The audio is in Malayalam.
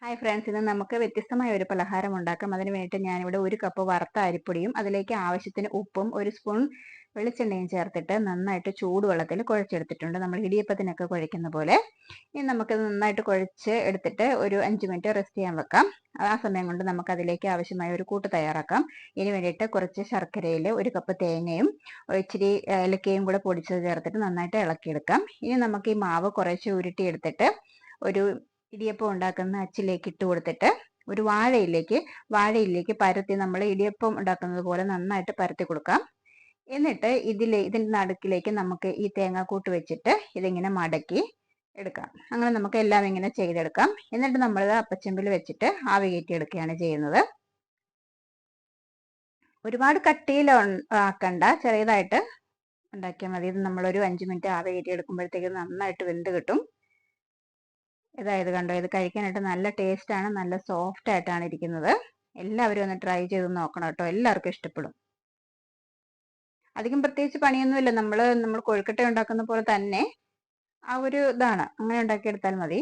ഹായ് ഫ്രണ്ട്സ്, ഇന്ന് നമുക്ക് വ്യത്യസ്തമായ ഒരു പലഹാരം ഉണ്ടാക്കാം. അതിന് വേണ്ടിയിട്ട് ഞാനിവിടെ 1 കപ്പ് വറുത്ത അരിപ്പൊടിയും അതിലേക്ക് ആവശ്യത്തിന് ഉപ്പും 1 സ്പൂൺ വെളിച്ചെണ്ണയും ചേർത്തിട്ട് നന്നായിട്ട് ചൂടുവെള്ളത്തിൽ കുഴച്ചെടുത്തിട്ടുണ്ട്. നമ്മൾ ഇടിയപ്പത്തിനൊക്കെ കുഴയ്ക്കുന്ന പോലെ. ഇനി നമുക്കിത് നന്നായിട്ട് കുഴച്ച് എടുത്തിട്ട് ഒരു 5 മിനിറ്റ് റെസ്റ്റ് ചെയ്യാൻ വെക്കാം. ആ സമയം കൊണ്ട് നമുക്ക് അതിലേക്ക് ആവശ്യമായ ഒരു കൂട്ട് തയ്യാറാക്കാം. ഇതിന് വേണ്ടിയിട്ട് കുറച്ച് ശർക്കരയിൽ 1 കപ്പ് തേങ്ങയും ഇച്ചിരി ഏലക്കയും കൂടെ പൊടിച്ചത് ചേർത്തിട്ട് നന്നായിട്ട് ഇളക്കിയെടുക്കാം. ഇനി നമുക്ക് ഈ മാവ് കുറച്ച് ഉരുട്ടിയെടുത്തിട്ട് ഒരു ഇടിയപ്പം ഉണ്ടാക്കുന്ന അച്ചിലേക്ക് ഇട്ട് കൊടുത്തിട്ട് ഒരു വാഴയിലേക്ക് പരത്തി നമ്മൾ ഇടിയപ്പം ഉണ്ടാക്കുന്നത് പോലെ നന്നായിട്ട് പരത്തി കൊടുക്കാം. എന്നിട്ട് ഇതിന്റെ നടുക്കിലേക്ക് നമുക്ക് ഈ തേങ്ങാക്കൂട്ട് വെച്ചിട്ട് ഇതിങ്ങനെ മടക്കി എടുക്കാം. അങ്ങനെ നമുക്ക് എല്ലാം ഇങ്ങനെ ചെയ്തെടുക്കാം. എന്നിട്ട് നമ്മൾ അപ്പച്ചെമ്പിൽ വെച്ചിട്ട് ആവി കയറ്റി എടുക്കുകയാണ് ചെയ്യുന്നത്. ഒരുപാട് കട്ടിയിൽ ആക്കണ്ട, ചെറിയതായിട്ട് ഉണ്ടാക്കിയാൽ മതി. ഇത് നമ്മളൊരു 5 മിനിറ്റ് ആവി കയറ്റി എടുക്കുമ്പോഴത്തേക്ക് നന്നായിട്ട് വെന്ത് കിട്ടും. ഇത് കണ്ടോ, ഇത് കഴിക്കാനായിട്ട് നല്ല ടേസ്റ്റ് ആണ്, നല്ല സോഫ്റ്റ് ആയിട്ടാണ് ഇരിക്കുന്നത്. എല്ലാവരും ഒന്ന് ട്രൈ ചെയ്ത് നോക്കണം കേട്ടോ, എല്ലാവർക്കും ഇഷ്ടപ്പെടും. അധികം പ്രത്യേകിച്ച് പണിയൊന്നുമില്ല, നമ്മൾ കൊഴുക്കട്ട ഉണ്ടാക്കുന്ന പോലെ തന്നെ ആ ഒരു ഇതാണ്, അങ്ങനെ ഉണ്ടാക്കിയെടുത്താൽ മതി.